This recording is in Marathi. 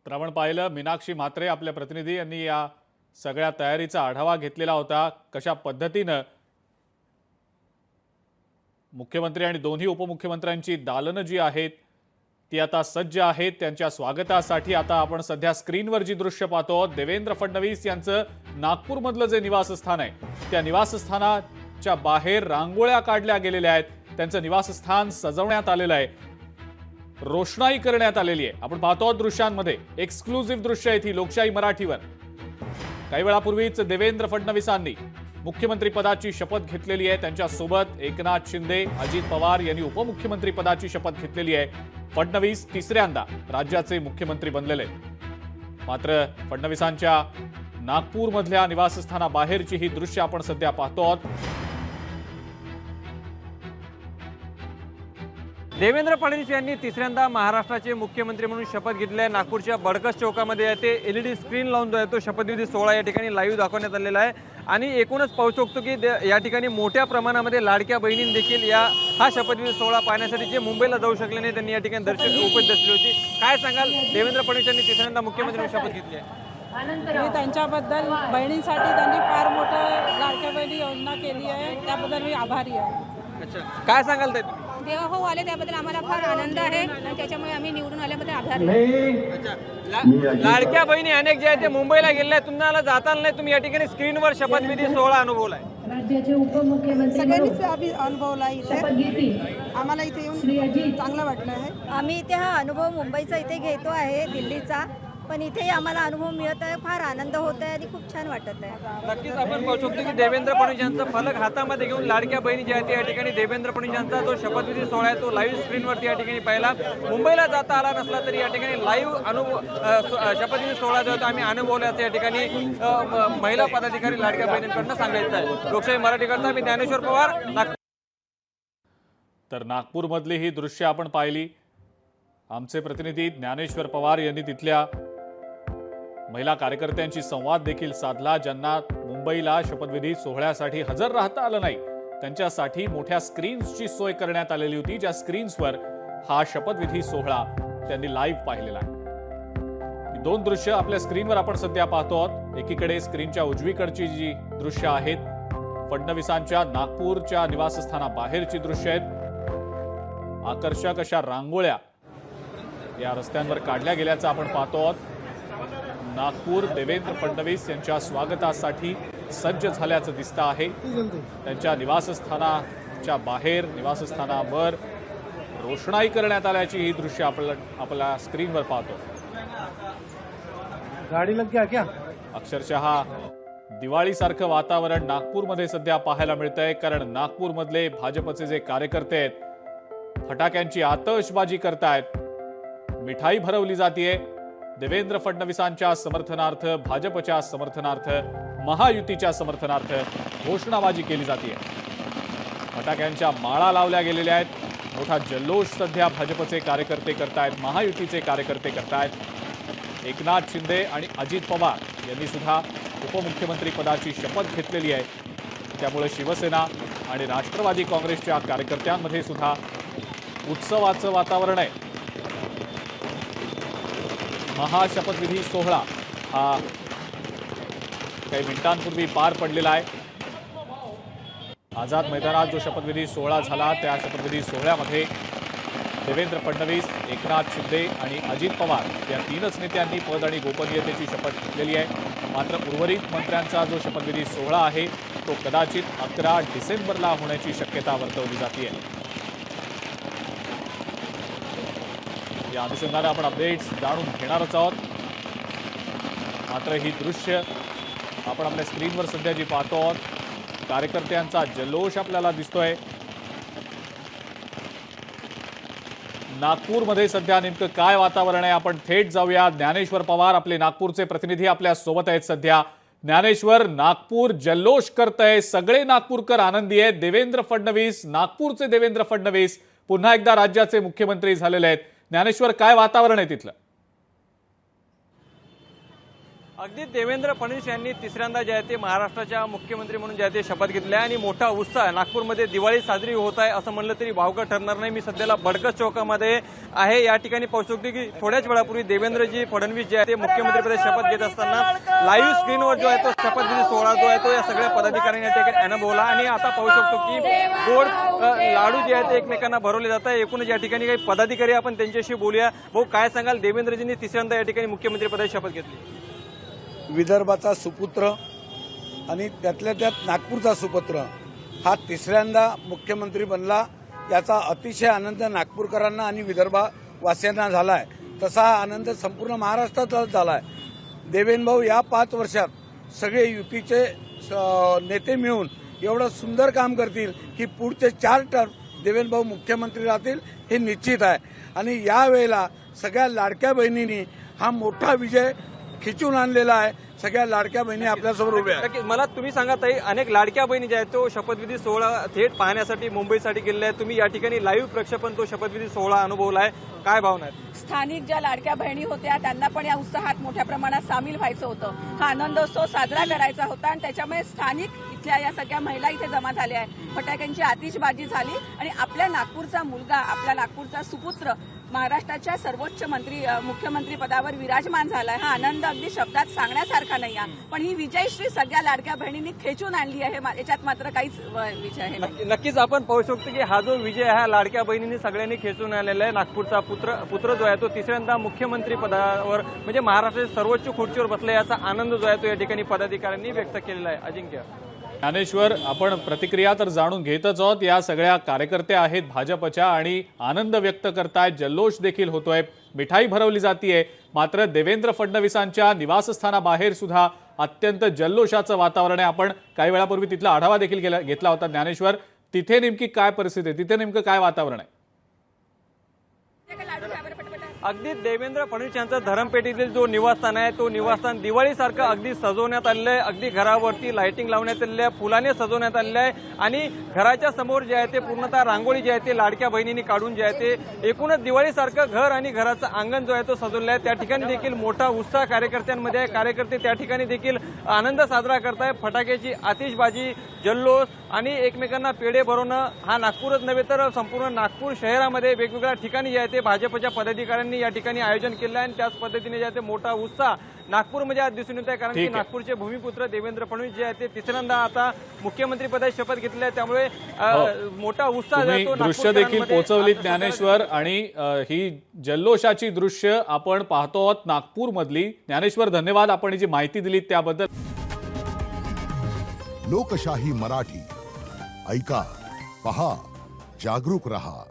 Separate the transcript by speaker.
Speaker 1: तर आपण पाहिलं मीनाक्षी म्हात्रे आपल्या प्रतिनिधी यांनी या सगळ्या तयारीचा आढावा घेतलेला होता। कशा पद्धतीने मुख्यमंत्री आणि दोन्ही उपमुख्यमंत्र्यांची दालनं जी आहेत ती आता सज्ज आहेत। त्यांच्या स्वागतासाठी आता आपण सध्या स्क्रीनवर जी दृश्य पाहतो देवेंद्र फडणवीस यांचं नागपूरमधलं जे निवासस्थान आहे त्या निवासस्थानाच्या बाहेर रांगोळ्या काढल्या गेलेल्या आहेत। त्यांचं निवासस्थान सजवण्यात आलेलं आहे, रोषणाई करण्यात आलेली आहे। आपण पाहतो दृश्यांमध्ये एक्सक्लुझिव्ह दृश्य आहे ती लोकशाही मराठीवर। काही वेळापूर्वीच देवेंद्र फडणवीसांनी मुख्यमंत्री पदाची शपथ घेतलेली आहे। त्यांच्यासोबत एकनाथ शिंदे, अजित पवार यांनी उपमुख्यमंत्री पदाची शपथ घेतलेली आहे। फडणवीस तिसऱ्यांदा राज्याचे मुख्यमंत्री बनलेले। मात्र फडणवीसांच्या नागपूरमधल्या निवासस्थानाबाहेरची ही दृश्य आपण सध्या पाहतो आहोत।
Speaker 2: देवेंद्र फडणवीस यांनी तिसऱ्यांदा महाराष्ट्राचे मुख्यमंत्री म्हणून शपथ घेतली आहे। नागपूरच्या बडकस चौकामध्ये ते एलईडी स्क्रीन लावून जो आहे तो शपथविधी सोहळा या ठिकाणी लाईव्ह दाखवण्यात आलेला आहे। आणि एकूणच पाहू शकतो की या ठिकाणी मोठ्या प्रमाणामध्ये लाडक्या बहिणींनी देखील हा शपथविधी सोहळा पाहण्यासाठी जे मुंबईला जाऊ शकले नाही त्यांनी या ठिकाणी उपस्थित दर्शवली होती। काय सांगाल, देवेंद्र फडणवीस यांनी तिसऱ्यांदा मुख्यमंत्री म्हणून शपथ घेतली आहे?
Speaker 3: मी त्यांच्याबद्दल बहिणींसाठी त्यांनी फार मोठं लाडक्या बहिणी योजना केली आहे, त्याबद्दल मी आभारी आहे।
Speaker 2: अच्छा, काय सांगाल ते?
Speaker 4: देवा हो आले त्याबद्दल आम्हाला फार आनंद आहे आणि त्याच्यामुळे आम्ही निवडून आल्याबद्दल आभारी आहे।
Speaker 2: अच्छा, लाडक्या बहिणी अनेक जे आहेत ते मुंबईला गेलेल्या आहेत, तुम्हाला जाताना नाही, तुम्ही या ठिकाणी स्क्रीनवर शपथविधी सोहळा अनुभवलाय?
Speaker 5: राज्याचे उपमुख्यमंत्री
Speaker 3: सगळ्यांनीच अनुभवला इथे, आम्हाला इथे येऊन चांगलं वाटलं आहे।
Speaker 4: आम्ही इथे हा अनुभव मुंबईचा इथे घेतो आहे, दिल्लीचा, पण इथेही आम्हाला अनुभव मिळत आहे, फार आनंद होत आहे आणि खूप छान वाटत आहे।
Speaker 2: नक्कीच आपण पाहू शकतो की देवेंद्र फडणवीस यांचा फलक हातामध्ये घेऊन लाडक्या बहिणी ज्या आहेत या ठिकाणी देवेंद्र फडणवीस यांचा जो शपथविधी सोहळा आहे तो लाईव्ह स्क्रीनवरती या ठिकाणी पाहिला। मुंबईला जाता आला नसला तरी या ठिकाणी लाईव्ह शपथविधी सोहळा जो आहे तो आम्ही अनुभवल्याचं या ठिकाणी महिला पदाधिकारी लाडक्या बहिणींकडून सांगायचं आहे। लोकशाही मराठीकरता मी ज्ञानेश्वर पवार, नागपूर।
Speaker 1: तर नागपूरमधली ही दृश्य आपण पाहिली। आमचे प्रतिनिधी ज्ञानेश्वर पवार यांनी तिथल्या महिला कार्यकर्त्यांशी संवाद देखील साधला, ज्यांना मुंबईला शपथविधी सोहळ्यासाठी हजर राहता आलं नाही त्यांच्यासाठी मोठ्या स्क्रीन्सची सोय करण्यात आलेली होती, ज्या स्क्रीन्सवर हा शपथविधी सोहळा त्यांनी लाईव्ह पाहिलेला आहे। ही दोन दृश्य आपल्या स्क्रीनवर आपण सध्या पाहतो आहोत। एकीकडे स्क्रीनच्या उजवीकडची जी दृश्य आहेत फडणवीसांच्या नागपूरच्या निवासस्थानाबाहेरची दृश्य आहेत। आकर्षक अशा रांगोळ्या या रस्त्यांवर काढल्या गेल्याचं आपण पाहतो आहोत। नागपूर देवेंद्र फडणवीस यांच्या स्वागतासाठी सज्ज झाल्याचं दिसतं आहे। त्यांच्या निवासस्थानाच्या बाहेर निवासस्थानावर रोषणाई करण्यात आल्याची ही दृश्य आपल्या स्क्रीनवर पाहतो।
Speaker 6: गाडी लग गया क्या?
Speaker 1: अक्षरशः दिवाळीसारखं वातावरण नागपूरमध्ये सध्या पाहायला मिळतंय, कारण नागपूरमधले भाजपचे जे कार्यकर्ते आहेत फटाक्यांची आतषबाजी करतायत, मिठाई भरवली जातीये। देवेंद्र फडणवीसांच्या समर्थनार्थ, भाजपच्या समर्थनार्थ, महायुतीच्या समर्थनार्थ घोषणाबाजी केली जाते। फटाक्यांच्या माळा लावल्या गेलेल्या आहेत। मोठा जल्लोष सध्या भाजपचे कार्यकर्ते करतायत, महायुतीचे कार्यकर्ते करतायत। एकनाथ शिंदे आणि अजित पवार यांनी सुद्धा उपमुख्यमंत्री पदाची शपथ घेतलेली आहे, त्यामुळे शिवसेना आणि राष्ट्रवादी काँग्रेसच्या कार्यकर्त्यांमध्ये सुद्धा उत्सवाचं वातावरण आहे। महाशपथविधी सोहळा हा काही मिनिटांपूर्वी पार पडलेला आहे। आझाद मैदानात जो शपथविधी सोहळा झाला त्या शपथविधी सोहळ्यामध्ये देवेंद्र फडणवीस, एकनाथ शिंदे आणि अजित पवार या तीनच नेत्यांनी पद आणि गोपनीयतेची शपथ घेतलेली आहे। मात्र उर्वरित मंत्र्यांचा जो शपथविधी सोहळा आहे तो कदाचित 11 डिसेंबरला होण्याची शक्यता वर्तवली जाते। या अनुषंगाने आपण अपडेट्स जाणून घेणारच आहोत। मात्र ही दृश्य आपण आपल्या स्क्रीनवर सध्या जी पाहतो आहोत, कार्यकर्त्यांचा जल्लोष आपल्याला दिसतोय। नागपूरमध्ये सध्या नेमकं काय वातावरण आहे आपण थेट जाऊया। ज्ञानेश्वर पवार आपले नागपूरचे प्रतिनिधी आपल्या सोबत आहेत सध्या। ज्ञानेश्वर, नागपूर जल्लोष करतंय, सगळे नागपूरकर आनंदी आहेत। देवेंद्र फडणवीस, नागपूरचे देवेंद्र फडणवीस पुन्हा एकदा राज्याचे मुख्यमंत्री झालेले आहेत। ज्ञानेश्वर, काय वातावरण आहे तिथलं?
Speaker 2: अगदी देवेंद्र फडणवीस यांनी तिसऱ्यांदा जे आहे ते महाराष्ट्राच्या मुख्यमंत्री म्हणून जे आहे ते शपथ घेतली आहे आणि मोठा उत्साह नागपूरमध्ये दिवाळी साजरी होत आहे असं म्हणलं तरी वावगं ठरणार नाही। मी सध्याला बडकस चौकामध्ये आहे। या ठिकाणी पाहू शकतो की थोड्याच वेळापूर्वी देवेंद्रजी फडणवीस जे आहे ते मुख्यमंत्रीपदी शपथ घेत असताना लाईव्ह स्क्रीनवर जो आहे तो शपथविधी सोहळा जो आहे तो या सगळ्या पदाधिकाऱ्यांनी या ठिकाणी अनुभवला आणि आता पाहू शकतो की गोड लाडू जे आहेत ते एकमेकांना भरवले जात आहे। एकूणच या ठिकाणी काही पदाधिकारी आपण त्यांच्याशी बोलूया। भाऊ काय सांगाल, देवेंद्रजींनी तिसऱ्यांदा या ठिकाणी मुख्यमंत्रीपदी शपथ घेतली?
Speaker 6: विदर्भाचा सुपुत्र आणि त्यातल्या त्यात नागपूरचा सुपुत्र हा तिसऱ्यांदा मुख्यमंत्री बनला, याचा अतिशय आनंद नागपूरकरांना आणि विदर्भवासियांना झाला आहे। तसा हा आनंद संपूर्ण महाराष्ट्रातच झाला आहे। देवेंद्र भाऊ या 5 वर्षात सगळे युतीचे नेते मिळून एवढं सुंदर काम करतील की पुढचे 4 टर्म देवेंद्र भाऊ मुख्यमंत्री राहतील हे निश्चित आहे। आणि यावेळेला सगळ्या लाडक्या बहिणींनी हा मोठा विजय खिचून आणलेला आहे। सगळ्या लाडक्या बहिणी आपल्यासमोर उभ्या आहेत।
Speaker 2: मला तुम्ही सांगा ताई, अनेक लाडक्या बहिणी ज्या आहेत तो शपथविधी सोहळा थेट पाहण्यासाठी मुंबईसाठी गेलेल्या आहेत। तुम्ही या ठिकाणी लाईव्ह प्रक्षेपण तो शपथविधी सोहळा अनुभवलाय, काय भावना आहेत?
Speaker 7: स्थानिक ज्या लाडक्या बहिणी होत्या त्यांना पण या उत्साहात मोठ्या प्रमाणात सामील व्हायचं होतं। हा आनंदोत्सव साजरा करायचा होता आणि त्याच्यामुळे स्थानिक इथल्या या सगळ्या महिला इथे जमा झाल्या आहेत। फटाक्यांची आतिषबाजी झाली आणि आपल्या नागपूरचा मुलगा, आपल्या नागपूरचा सुपुत्र महाराष्ट्राच्या सर्वोच्च मुख्यमंत्री पदावर विराजमान झालाय। हा आनंद अगदी शब्दात सांगण्यासारखा नाही आहे, पण ही विजयश्री सगळ्या लाडक्या बहिणींनी खेचून आणली आहे। याच्यात मात्र काहीच विजय आहे।
Speaker 2: नक्कीच आपण पाहू शकतो की हा जो विजय आहे लाडक्या बहिणींनी सगळ्यांनी खेचून आणलेला आहे। नागपूरचा पुत्र जो आहे तो तिसऱ्यांदा मुख्यमंत्री पदावर म्हणजे महाराष्ट्राच्या सर्वोच्च खुर्चीवर बसला, याचा आनंद जो आहे तो या ठिकाणी पदाधिकाऱ्यांनी व्यक्त केलेला आहे। अजिंक्य,
Speaker 1: ज्ञानेश्वर, आपण प्रतिक्रिया तर जाणून घेतच आहोत। या सगळ्या कार्यकर्त्या आहेत भाजपच्या आणि आनंद व्यक्त करतायत, जल्लोष देखील होतोय, मिठाई भरवली जातीये। मात्र देवेंद्र फडणवीसांच्या निवासस्थानाबाहेर सुद्धा अत्यंत जल्लोषाचं वातावरण आहे। आपण काही वेळापूर्वी तिथला आढावा देखील घेतला होता। ज्ञानेश्वर, तिथे नेमकी काय परिस्थिती आहे, तिथे नेमकं काय वातावरण आहे?
Speaker 2: अगदी देवेंद्र फडणवीस यांचं धरमपेठेतील जो निवासस्थान आहे तो निवासस्थान दिवाळीसारखं अगदी सजवण्यात आलेलं आहे। अगदी घरावरती लाइटिंग लावण्यात आलेली आहे, फुलाने सजवण्यात आलेलं आहे आणि घराच्या समोर जे आहे ते पूर्णतः रांगोळी जी आहे ते लाडक्या बहिणींनी काढून जे आहे ते एकूणच दिवाळीसारखं घर आणि घराचं अंगण जो आहे तो सजवलं आहे। त्या ठिकाणी देखील मोठा उत्साह कार्यकर्त्यांमध्ये आहे। कार्यकर्ते त्या ठिकाणी देखील आनंद साजरा करताय। फटाक्याची आतिषबाजी, जल्लोष आणि एकमेकांना पेढे भरवणं, हा नागपूरच नव्हे तर संपूर्ण नागपूर शहरामध्ये वेगवेगळ्या ठिकाणी जे आहे ते भाजपच्या पदाधिकाऱ्यांनी या ठिकाणी आयोजन केलं आहे आणि त्याच पद्धतीने जे आहे ते मोठा उत्साह नागपूरमध्ये आज दिसून येत आहे। कारण की नागपूरचे भूमिपुत्र देवेंद्र फडणवीस जे आहे ते तिसऱ्यांदा आता मुख्यमंत्री पदाची शपथ घेतली आहे, त्यामुळे मोठा उत्साह
Speaker 1: दृश्य देखील पोहोचवली ज्ञानेश्वर आणि ही जल्लोषाची दृश्य आपण पाहतो आहोत नागपूरमधली। ज्ञानेश्वर, धन्यवाद, आपण ही जी माहिती दिली त्याबद्दल।
Speaker 8: लोकशाही मराठी ऐका, पहा, जागरूक रहा।